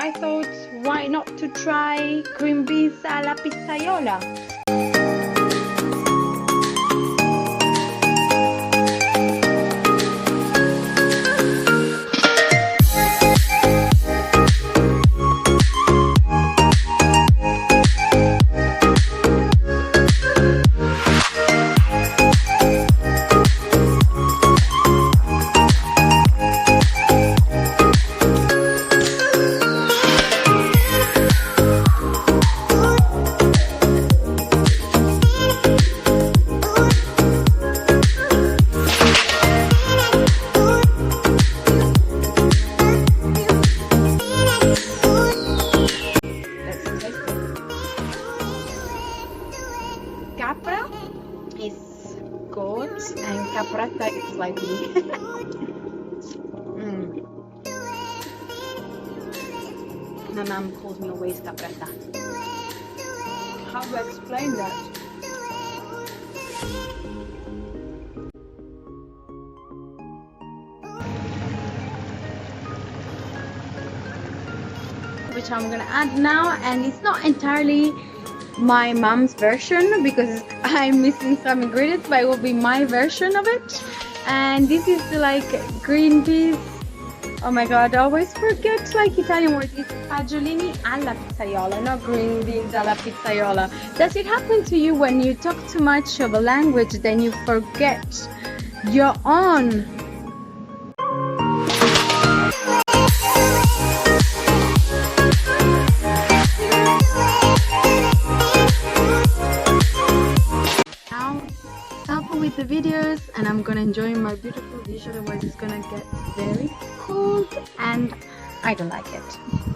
I thought, why not to try green beans alla pizzaiola? Capra is goat and capretta is like me. My mom calls me always capretta. How do I explain that? Which I'm gonna add now, and it's not entirely my mom's version because I'm missing some ingredients, but it will be my version of it. And this is like green peas. Oh my god, I always forget like Italian word. It's fagiolini alla pizzaiola, not green beans alla pizzaiola. Does it happen to you when you talk too much of a language, then you forget your own? With the videos, and I'm gonna enjoy my beautiful dish, otherwise it's gonna get very cold and I don't like it.